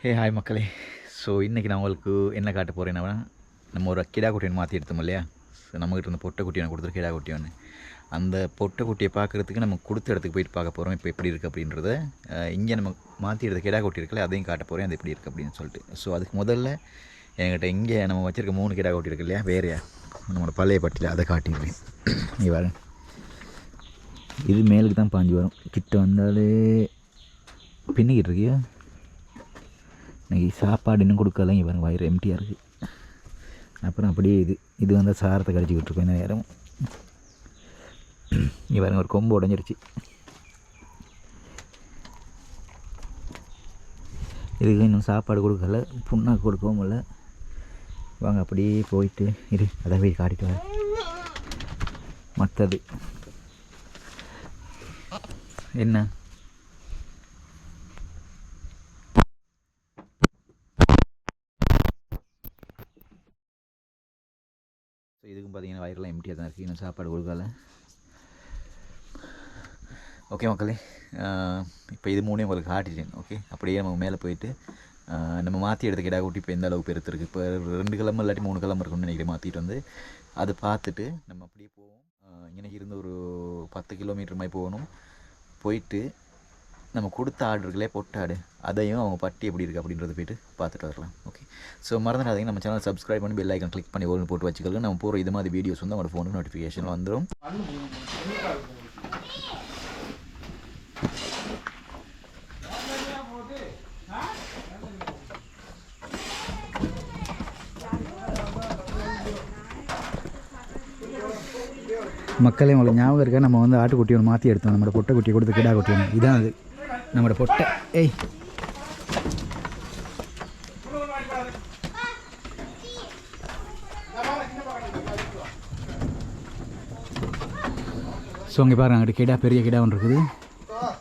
Hi மக்களே. So இன்றைக்கி நான் உங்களுக்கு என்ன காட்ட போகிறேன்னா, நம்ம ஒரு கிடா குட்டியை மாற்றி எடுத்தோம் இல்லையா. ஸோ நம்மகிட்ட இருந்த பொட்டை குட்டியை கொடுத்துரு கிடா குட்டி ஒன்று. அந்த பொட்டை குட்டியை பார்க்குறதுக்கு நம்ம கொடுத்த இடத்துக்கு போயிட்டு பார்க்க போகிறோம். இப்போ எப்படி இருக்குது அப்படின்றத இங்கே நம்ம மாற்றி எடுத்த கிடா குட்டி இருக்குல்ல, அதையும் காட்ட போகிறேன் அது எப்படி இருக்குது அப்படின்னு சொல்லிட்டு. ஸோ அதுக்கு முதல்ல என்கிட்ட இங்கே நம்ம வச்சுருக்க 3 கிடா குட்டி இருக்கு இல்லையா, வேறையா நம்மளோட பழைய பட்டியில் அதை காட்டிடுறேன். நீ வர இது மேலுக்கு தான் பாஞ்சு வரும். கிட்ட வந்தாலே பின்னிக்கிட்டு இருக்கியா. இன்றைக்கி சாப்பாடு இன்னும் கொடுக்கலாம். இங்கே பாருங்க வயிறு எம்டியாக இருக்குது. அப்புறம் அப்படியே இது வந்து சாரத்தை கடிச்சிக்கிட்டு இருக்கோம் இந்த நேரம். இங்கே பாருங்க ஒரு கொம்பு உடஞ்சிருச்சு. இதுக்கு இன்னும் சாப்பாடு கொடுக்கல, புண்ணாக்கு கொடுக்கவும் இல்லை. வாங்க அப்படியே போயிட்டு அதை போய் காட்டிட்டு வர. மற்றது என்ன ஸோ இதுக்கும் பார்த்தீங்கன்னா வயிறெல்லாம் எம்டியாக தான் இருக்குது, இன்னும் சாப்பாடு கொடுக்கல. ஓகே மக்களே, இப்போ இது 3 உங்களுக்கு காட்டிட்டேன். ஓகே, அப்படியே நம்ம மேலே போயிட்டு நம்ம மாற்றி எடுத்த கிடா குட்டி இப்போ எந்த அளவுக்கு பெருத்துருக்கு, இப்போ 2 கிழமை இல்லாட்டி 3 கிழமை இருக்குன்னு நினைக்கிறேன் மாற்றிட்டு வந்து அதை பார்த்துட்டு நம்ம அப்படியே போவோம். இங்கே இருந்து ஒரு 10 கிலோமீட்டர் மாதிரி போகணும். போயிட்டு நம்ம கொடுத்த ஆர்டர்களே பொட்டாடு அதையும் அவங்க பட்டி எப்படி இருக்குது அப்படின்றத போய்ட்டு பார்த்துட்டு வரலாம். ஓகே, ஸோ மறந்துடாதீங்க நம்ம சேனல் சப்ஸ்கிரைப் பண்ணி பெல் ஐக்கன் கிளிக் பண்ணி ஓல்னு போட்டு வச்சுக்கலாம். நம்ம போகிற இது மாதிரி வீடியோஸ் வந்து அவங்களோட ஃபோனுக்கு நோட்டிஃபிகேஷன் வந்துடும். மக்களே உங்களுக்கு ஞாபகம் இருக்கா, நம்ம வந்து ஆட்டுக்குட்டி ஒன்று மாற்றி எடுத்தோம். நம்மளோட பொட்டை குட்டியை கொடுத்து கிடா குட்டி ஒன்று இதான் அது நம்மளோட பொட்டை. ஸோ இங்கே பாருங்க, அங்கிட்ட கிடா பெரிய கிடா ஒன்று இருக்குது.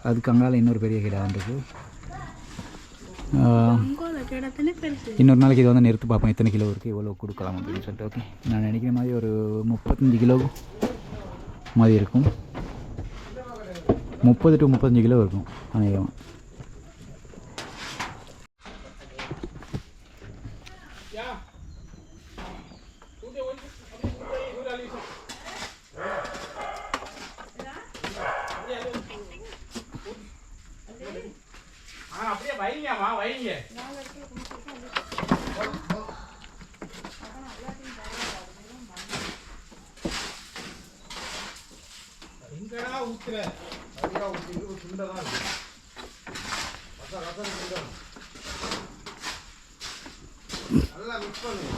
அதுக்கு அங்கால இன்னொரு பெரிய கிடா ஒன்று இருக்குது. இன்னொரு நாளைக்கு இதை வந்து நிறுத்து பார்ப்போம் எத்தனை கிலோ இருக்குது, எவ்வளோ கொடுக்கலாம் அப்படின்னு சொல்லிட்டு. ஓகே, நான் நினைக்கிற மாதிரி ஒரு 35 கிலோ மாதிரி இருக்கும். 30 to 35 கிலோ இருக்கும் அநேகமாக. அப்படியே வைங்கம்மா வைங்க. இங்கடா ஊத்துற அதுடா ஊத்தி ஒரு சுண்டதான் இருக்கு. ரசம் சுண்டதான் நல்லா மிக்ஸ் பண்ணு.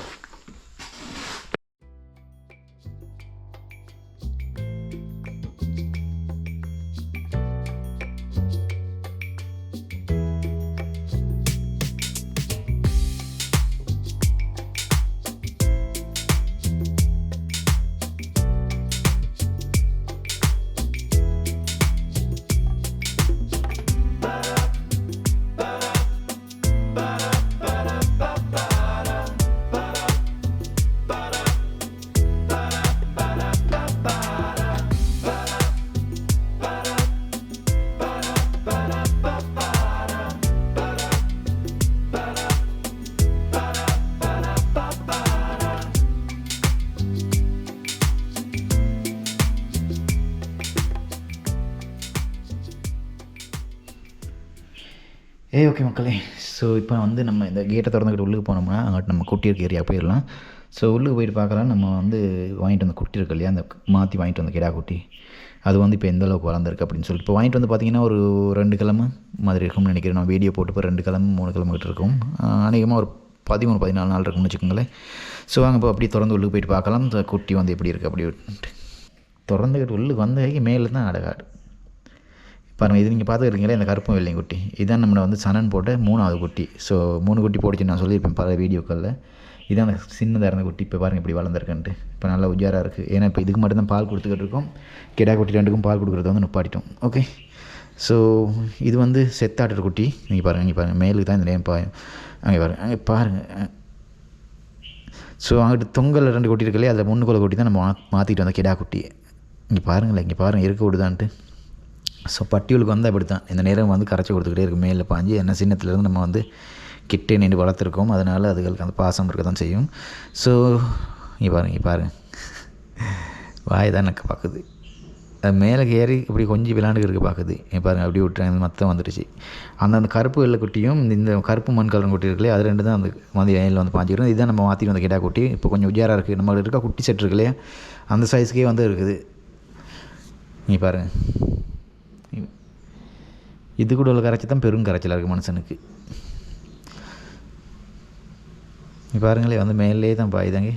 ஓகே மக்களே, ஸோ இப்போ வந்து நம்ம இந்த கேட்டை திறந்துக்கிட்டு உள்ளுக்கு போனோம்னா அங்கிட்ட நம்ம குட்டி இருக்க ஏரியா போயிடலாம். ஸோ உள்ளுக்கு போயிட்டு பார்க்கலாம். நம்ம வந்து வாங்கிட்டு வந்த குட்டி இருக்கு இல்லையா, அந்த மாற்றி வாங்கிட்டு வந்த கிடா குட்டி அது வந்து இப்போ எந்த அளவுக்கு வளர்ந்துருக்கு அப்படின்னு சொல்லிட்டு இப்போ வாங்கிட்டு வந்து பார்த்திங்கன்னா ஒரு 2 கிழமை மாதிரி இருக்கும்னு நினைக்கிறேன். நான் வீடியோ போட்டு இப்போ 2 கிழமை 3 கிழமை கிட்ட இருக்கும். அநேகமாக ஒரு 13-14 நாள் இருக்கும்னு வச்சுக்கோங்களேன். ஸோ வாங்க இப்போ அப்படியே திறந்து உள்ளுக்கு போயிட்டு பார்க்கலாம் இந்த குட்டி வந்து எப்படி இருக்குது அப்படி திறந்துக்கிட்டு உள்ளுக்கு வந்த மேலே தான் அடகாடு பாருங்கள். இது நீங்கள் பார்த்துக்கிறீங்களே இந்த கருப்பும் வெள்ளையும் குட்டி, இதான் நம்மளை வந்து சனன் போட்ட 3ஆவது குட்டி. ஸோ 3 குட்டி போட்டுச்சு நான் சொல்லியிருப்பேன் பல வீடியோக்களில். இதான் அந்த சின்னதாக இருந்த குட்டி இப்போ பாருங்கள் இப்படி வளர்ந்துருக்குன்ட்டு. இப்போ நல்லா உஜாராக இருக்குது. ஏன்னா இப்போ இதுக்கு மட்டும் தான் பால் கொடுத்துக்கிட்டு இருக்கோம். கிடா குட்டி 2க்கும் பால் கொடுக்குறத வந்து நிப்பாட்டிட்டோம். ஓகே, ஸோ இது வந்து செத்தாட்டுற குட்டி. நீங்கள் பாருங்கள் மேலுக்கு தான் இந்த நேம் பாயும். அங்கே பாருங்கள் ஸோ அங்கிட்டு தொங்கல் 2 குட்டி இருக்குல்லையே, அதில் முன்னுக்குள்ள குட்டி தான் நம்ம மாற்றிட்டு வந்த கிடா குட்டி. இங்கே பாருங்களேன், இங்கே பாருங்கள் இருக்க விடுதான்ட்டு. ஸோ பட்டியலுக்கு வந்தால் இப்படி தான் இந்த நேரம் வந்து கரைச்சி கொடுத்துக்கிட்டே இருக்குது. மேலே பாஞ்சு என்ன சின்னத்துலேருந்து நம்ம வந்து கிட்டே நின்று வளர்த்துருக்கோம். அதனால் அதுகளுக்கு அந்த பாசம் இருக்க தான் செய்யும். ஸோ இங்கே பாருங்க வாய் தான் எனக்கு பார்க்குது. அது மேலே ஏறி இப்படி கொஞ்சம் விளாண்டுக்கிறதுக்கு பார்க்குது. பாருங்கள் அப்படி விட்டுறாங்க, மொத்தம் வந்துடுச்சு. அந்த கருப்பு வெள்ளை குட்டியும் இந்த கருப்பு மண் கலர் குட்டி இருக்குல்லையே, அது ரெண்டு தான் அந்த மாதிரி வயலில் வந்து பாஞ்சிக்கிறோம். இதுதான் நம்ம மாற்றிட்டு வந்த கிடா குட்டி. இப்போ கொஞ்சம் உஜாராக இருக்குது. நம்மளுக்கு இருக்க குட்டி செட் இருக்கு இல்லையா, அந்த சைஸ்க்கே வந்து இருக்குது. நீ பாருங்கள், இது கூட உள்ள கரைச்சி தான் பெரும் கரைச்சலாக இருக்குது மனுஷனுக்கு. நீ பாருங்களே வந்து மேலே தான் பாயுதாங்க.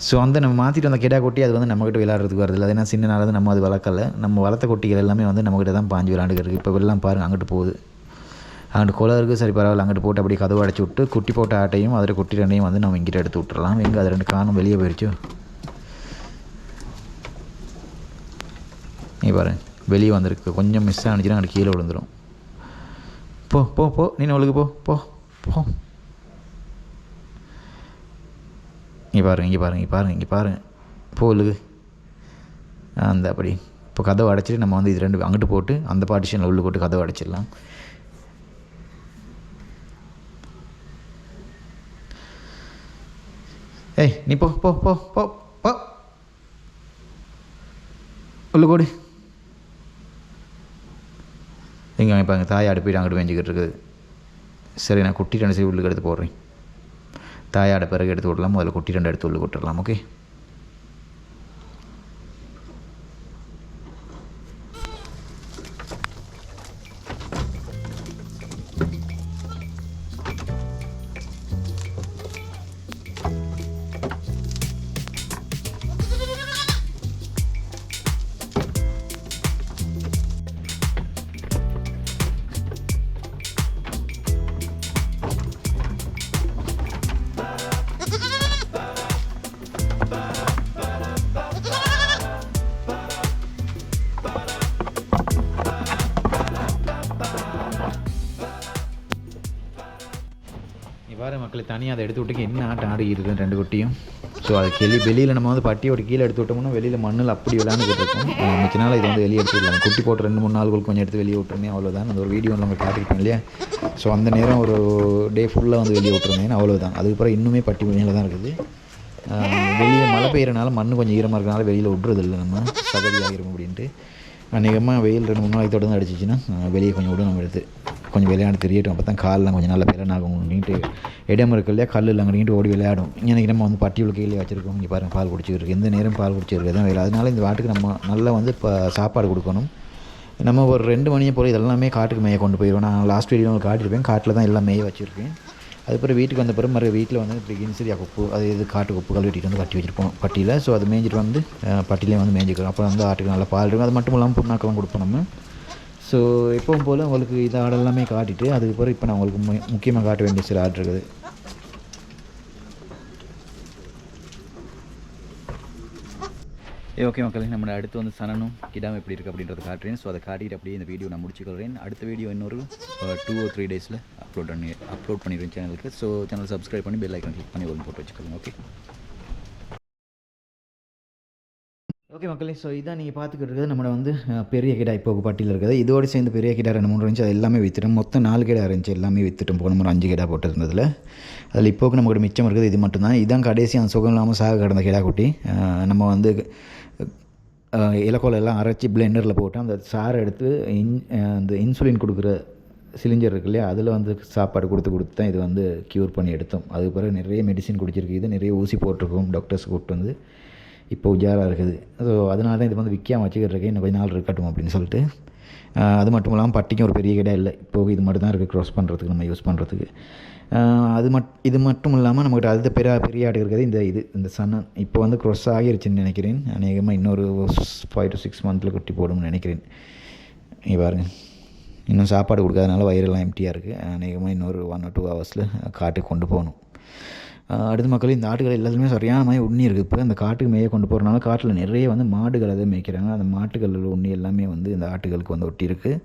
ஸோ அந்த நம்ம மாற்றிட்டு வந்த கிடா கொட்டி அது வந்து நம்மக்கிட்ட விளையாடுறதுக்கு வருது. அது ஏன்னா சின்ன நாள் நம்ம அது வளர்க்கலை. நம்ம வளர்த்த குட்டிகள் எல்லாமே வந்து நம்மக்கிட்ட தான் பாஞ்சு விளையாண்டுக்கிறது. இப்போ எல்லாம் பாருங்கள் அங்கிட்டு போகுது, அங்கிட்டு குளம் இருக்குது. சரி பரவாயில்ல, அங்கிட்டு போட்டு அப்படி கதவு அடைச்சி விட்டு குட்டி போட்ட ஆட்டையும் அதில் குட்டி ரெண்டையும் வந்து நம்ம இங்கிட்ட எடுத்து விட்டுறலாம். எங்கே அது ரெண்டு காணும் வெளியே போயிடுச்சோ. நீ பாருங்க வெளியே வந்திருக்கு. கொஞ்சம் மிஸ் ஆனிச்சுன்னா அங்கிட்டு கீழே விழுந்துடும். போ போ போ நீ அவளுக்கு போ போ போ. இங்கே பாருங்கள் போலுக்கு அந்த அப்படி. இப்போ கதவை அடைச்சிட்டு நம்ம வந்து இது ரெண்டு அங்கிட்டு போட்டு அந்த பார்ட்டிஷனில் உள்ளே போட்டு கதவை அடைச்சிடலாம். ஏய் நீ போ போ போ போ போ உள்ளே போடு. எங்கே அமைப்பாங்க தாயாடு போய்ட்டு அங்கிட்டு மேய்ஞ்சிக்கிட்டு இருக்குது. சரி நான் குட்டி ரெண்டு சரி உள்ளுக்கு எடுத்து போடுறேன். தாயாட பிறகு எடுத்து விடலாம். முதல்ல குட்டி ரெண்டு எடுத்து உள்ள விட்டுடலாம். ஓகே, பாரு மக்களை தனியாக அதை எடுத்து விட்டுக்கு என்ன ஆட்டம் ஆடிக்கிறது ரெண்டு குட்டியும். ஸோ அது வெளியில் நம்ம வந்து பட்டியோட கீழே எடுத்து விட்டோம்னா வெளியில் மண்ணில் அப்படி விளையாண்டுக்கிட்டு இருக்கும். மிச்ச நாள் இது வந்து வெளியே எடுத்து விடலாம். குட்டி போட்டு 2-3 நாளுக்கு கொஞ்சம் எடுத்து வெளியே விட்டுருந்தேன், அவ்வளோதான். அந்த ஒரு வீடியோ நம்ம காட்டிருப்பேன் இல்லையா. ஸோ அந்த நேரம் ஒரு டே ஃபுல்லாக வந்து வெளியே விட்டுருந்தேன், அவ்வளோதான். அதுக்கப்புறம் இன்னுமே பட்டி மேலே தான் இருக்குது. வெளியே மழை பெய்யறனால மண் கொஞ்சம் ஈரமாக இருக்கனால வெளியில் விட்றதில்லை, நம்ம சகதி ஆகிரும் அப்படின்ட்டு. அநேகமாக வெயில் 2-3 நாளைக்கு தொடர்ந்து அடிச்சிச்சின்னா வெளியே கொஞ்சம் விடும், நம்ம எடுத்து கொஞ்சம் விளையாண்டு தெரியட்டும். அப்போ தான் காலெலாம் கொஞ்சம் நல்லா பெறனாகும் அப்படின்ட்டு இடம் இருக்கு இல்லையா, கல் இல்லைங்கிட்டு ஓடி விளையாடும். இன்றைக்கி நம்ம வந்து பட்டி உள்ள கீழே வச்சுருக்கோம். இங்கே பாருங்கள் பால் குடிச்சிருக்கு, எந்த நேரம் பால் குடிச்சிருக்கு தான் வேலை. அதனால இந்த வாட்டுக்கு நம்ம நல்லா வந்து இப்போ சாப்பாடு கொடுக்கணும். நம்ம ஒரு 2 மணியை போல் இதெல்லாமே காட்டுக்கு மேய கொண்டு போயிடுவோம். நான் லாஸ்ட் வீடியோ உங்களுக்கு காட்டியிருப்பேன், காட்டில் தான் எல்லாம் மேய வச்சுருக்கேன். அதுக்கப்புறம் வீட்டுக்கு வந்த பிறகு மறு வீட்டில் வந்து இப்படி கின்சரியா குப்பு அது இது காட்டு குப்புகள் வெட்டிட்டு வந்து கட்டி வச்சுருப்போம் பட்டியில். ஸோ அது மேய்ஞ்சிட்டு வந்து பட்டியிலே வந்து மேய்ஞ்சிக்கிறோம். அப்புறம் வந்து ஆட்டுக்கு நல்லா பால் இருக்கும். அது மட்டும் இல்லாமல் புண்ணாக்கெல்லாம் கொடுப்போம் நம்ம. ஸோ எப்பவும் போல் உங்களுக்கு இது ஆடெல்லாமே காட்டிட்டு அதுக்கப்புறம் இப்போ நான் உங்களுக்கு முக்கியமாக காட்ட வேண்டிய சில ஆடு இருக்குது. ஓகே மக்களே, நம்ம அடுத்து வந்து சனனும் கிடாமல் எப்படி இருக்குது அப்படின்றத காட்டுறேன். ஸோ அதை காட்டிட்டு அப்படியே இந்த வீடியோ நான் முடிச்சுக்கிறேன். அடுத்த வீடியோ இன்னொரு 2 or 3 days அப்லோட் பண்ணிடுவேன் சேனலுக்கு. ஸோ சேனல் சப்ஸ்கிரைப் பண்ணி பெல் ஐக்கான் கிளிக் பண்ணி போட்டு வச்சுக்கோங்க. ஓகே மக்களே, ஸோ இதான் நீங்கள் பார்த்துக்கிட்டு இருக்கிறது நம்மளோட வந்து பெரிய கிடா இப்போ பட்டியில் இருக்குது. இதோடு சேர்ந்து பெரிய கிடா 2-3 இருந்துச்சு, அது எல்லாமே விற்றுட்டோம். மொத்தம் 4 கிடா இருந்துச்சு, எல்லாமே விற்றுட்டோம். போன முறை 5 கிடா போட்டிருந்ததில் அதில் இப்போக்கு நமக்கு மிச்சம் இருக்குது இது மட்டும்தான். இதுதான் கடைசி அந்த சுகம் இல்லாமல் சாக கிடந்த கிடா குட்டி. நம்ம வந்து இலக்கோலை எல்லாம் அரைச்சி பிளெண்டரில் போட்டு அந்த சாரை எடுத்து அந்த இன்சுலின் கொடுக்குற சிலிண்டர் இருக்கு இல்லையா, அதில் வந்து சாப்பாடு கொடுத்து தான் இது வந்து க்யூர் பண்ணி எடுத்தோம். அதுக்கு பிறகு நிறைய மெடிசின் குடிச்சிருக்கு, இது நிறைய ஊசி போட்டிருக்கோம், டாக்டர்ஸ் கூப்பிட்டு வந்து இப்போ உஜாராக இருக்குது. ஸோ அதனால தான் இது வந்து விற்காம வச்சுக்கிட்டு இருக்கேன், இன்னும் கொஞ்சம் நாள் இருக்கட்டும் அப்படின்னு சொல்லிட்டு. அது மட்டும் இல்லாமல் பட்டிக்கும் ஒரு பெரிய கிடா இல்லை, இப்போது இது மட்டும் தான் இருக்குது க்ராஸ் பண்ணுறதுக்கு நம்ம யூஸ் பண்ணுறதுக்கு. இது மட்டும் இல்லாமல் நம்மகிட்ட அடுத்த பெரிய ஆடு இருக்கிறது இந்த சன்னன் இப்போ வந்து க்ராஸ் ஆகிருச்சுன்னு நினைக்கிறேன். அநேகமாக இன்னொரு 5 to 6 months குட்டி போடும்னு நினைக்கிறேன். இங்கே பாருங்கள், இன்னும் சாப்பாடு கொடுக்காதனால வயிறெல்லாம் எம்டியாக இருக்குது. அநேகமாக இன்னொரு 1 or 2 hours காட்டுக்கு கொண்டு போகணும். அடுத்த மக்கள் இந்த ஆட்டுகள் எல்லாத்துலேயுமே சரியான மாதிரி உண்ணி இருக்குது. இப்போ அந்த காட்டுக்கு மேய கொண்டு போகிறனால காட்டில் நிறைய வந்து மாடுகள் அதை மேய்க்கிறாங்க. அந்த மாட்டுகள் உண்ணி எல்லாமே வந்து இந்த ஆட்டுகளுக்கு வந்து ஒட்டி இருக்குது.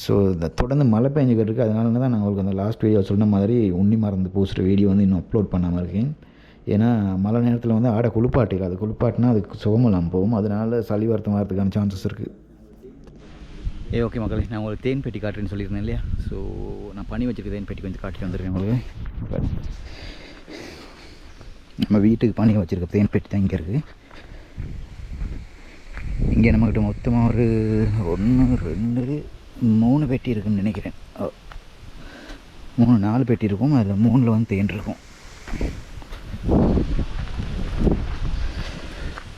ஸோ இந்த தொடர்ந்து மழை பெஞ்சுக்கிட்டு இருக்குது. அதனால தான் நான் உங்களுக்கு அந்த லாஸ்ட் வீடியோ சொன்ன மாதிரி உண்ணி மருந்து பூசுகிற வீடியோ வந்து இன்னும் அப்லோட் பண்ணாமல் இருக்கேன். ஏன்னா மழை நேரத்தில் வந்து ஆடை குளிப்பாட்டில் அது குளிப்பாட்டினா அதுக்கு சுகமில்லாமல் போகும். அதனால் சளி வரத்தும் வரதுக்கான சான்சஸ் இருக்குது. ஓகே மக்களே, நான் உங்களுக்கு தேன் பெட்டி காட்டுறேன்னு சொல்லியிருந்தேன் இல்லையா? ஸோ நான் பண்ணி வச்சுருக்க தேன் பெட்டி கொஞ்சம் காட்டிட்டு வந்துருக்கேன் உங்களுக்கு. நம்ம வீட்டுக்கு பண்ணி வச்சுருக்க தேன் பெட்டி தான் இங்கே இருக்குது. இங்கே நம்மக்கிட்ட மொத்தமாக ஒரு 1 2 3 பெட்டி இருக்குதுன்னு நினைக்கிறேன். 3 4 பெட்டி இருக்கும். அதில் 3ல் வந்து தேன் இருக்கும்.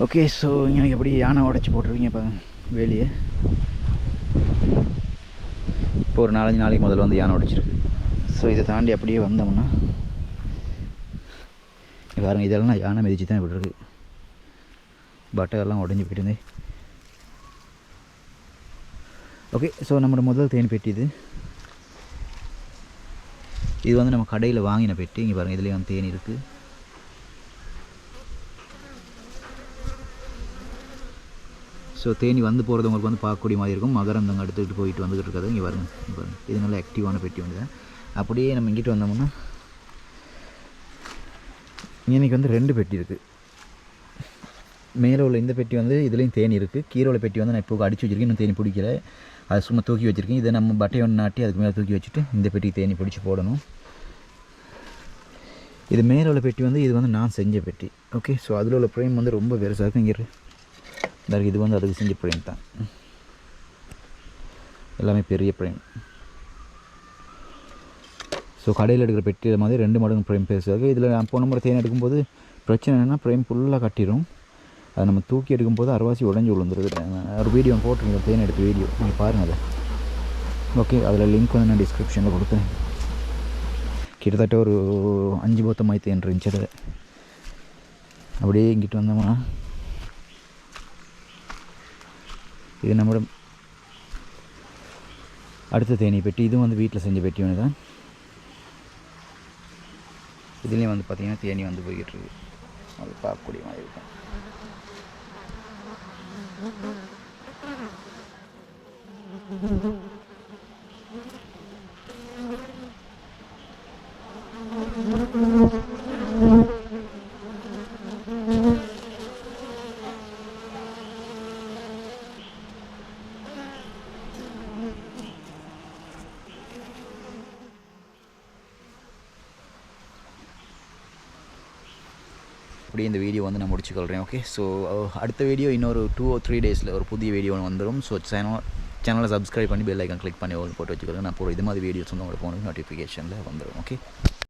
ஓகே, ஸோ இங்கே எப்படி யானை உடச்சி போட்டுருவீங்க இப்போ வேலியை. இப்போ ஒரு 4-5 நாளைக்கு முதல்ல வந்து யானை உடைச்சிருக்கு. ஸோ இதை தாண்டி அப்படியே வந்தோம்னா பாருங்க, இதெல்லாம் யானை மிதிச்சு தான் இப்படி இருக்குது. பட்டரெல்லாம் உடஞ்சி போயிட்டு. ஓகே, ஸோ நம்மளோட முதல் தேன் பெட்டி இது வந்து நம்ம கடையில் வாங்கின பெட்டி. இங்கே பாருங்கள், இதுலேயும் வந்து தேன் இருக்குது. ஸோ தேனி வந்து போகிறது உங்களுக்கு வந்து பார்க்கக்கூடிய மாதிரி இருக்கும். மகரந்தங்க எடுத்துக்கிட்டு போயிட்டு வந்துக்கிட்டு இருக்காது. இங்கே பாருங்கள், இது நல்ல ஆக்டிவான பெட்டி வந்து. அப்படியே நம்ம இங்கிட்டு வந்தோம்னா இன்றைக்கி வந்து 2 பெட்டி இருக்குது. மேலே உள்ள இந்த பெட்டி வந்து இதுலேயும் தேனி இருக்குது. கீழே உள்ள பெட்டி வந்து நான் இப்போ அடித்து வச்சுருக்கேன். இன்னும் தேனி பிடிக்கல, அதை சும்மா தூக்கி வச்சுருக்கேன். இதை நம்ம பட்டையை ஒன்று நாட்டி அதுக்கு மேலே தூக்கி வச்சுட்டு இந்த பெட்டிக்கு தேனி பிடிச்சி போடணும். இது மேலே உள்ள பெட்டி வந்து இது வந்து நான் செஞ்ச பெட்டி. ஓகே, ஸோ அதில் உள்ள ஃப்ரேம் வந்து ரொம்ப பெருசாக இருக்குது. இங்கே இது வந்து அதுக்கு செஞ்ச ஃப்ரேம் தான். எல்லாமே பெரிய ஃப்ரேம். ஸோ கடையில் எடுக்கிற பெட்டி மாதிரி 2 மடங்கு ஃப்ரேம் பெருசாக இருக்குது. இதில் நான் போன முறை தேன் எடுக்கும்போது பிரச்சனை என்னென்னா ஃப்ரேம் ஃபுல்லாக கட்டிடும். அதை நம்ம தூக்கி எடுக்கும்போது அரைவாசி உடஞ்சி விழுந்துருது. ஒரு வீடியோ போட்டுருங்க, தேன் எடுத்த வீடியோ, நீங்கள் பாருங்கள் அதை. ஓகே, அதில் லிங்க் வந்து நான் டிஸ்கிரிப்ஷனில் கொடுத்தேன். கிட்டத்தட்ட ஒரு 5 பொத்தமாய் தேன் இருந்துச்சு அதில். அப்படியே இங்கிட்டு வந்தோம்னா இது நம்மளோட அடுத்த தேனி பெட்டி. இதுவும் வந்து வீட்டில் செஞ்ச பெட்டி ஒன்று தான். இதுலேயும் வந்து பார்த்திங்கன்னா தேனி வந்து போய்கிட்டு இருக்கு. அது பார்க்கக்கூடிய மாதிரி இருக்கும். அப்படியே இந்த வீடியோ வந்து நான் முடிச்சுக்கொள்கிறேன். ஓகே, ஸோ அடுத்த வீடியோ இன்னொரு 2 or 3 டேஸில் ஒரு புதிய வீடியோ வந்துடும். ஸோ சேனலை சப்ஸ்கிரைப் பண்ணி பெல் ஐக்கான் கிளிக் பண்ணி போட்டு வச்சுக்கிறேன். நான் போகிற இது மாதிரி வீடியோஸ் வந்து உங்களுக்கு போன நோட்டிஃபிகேஷனில் வந்துடும். ஓகே.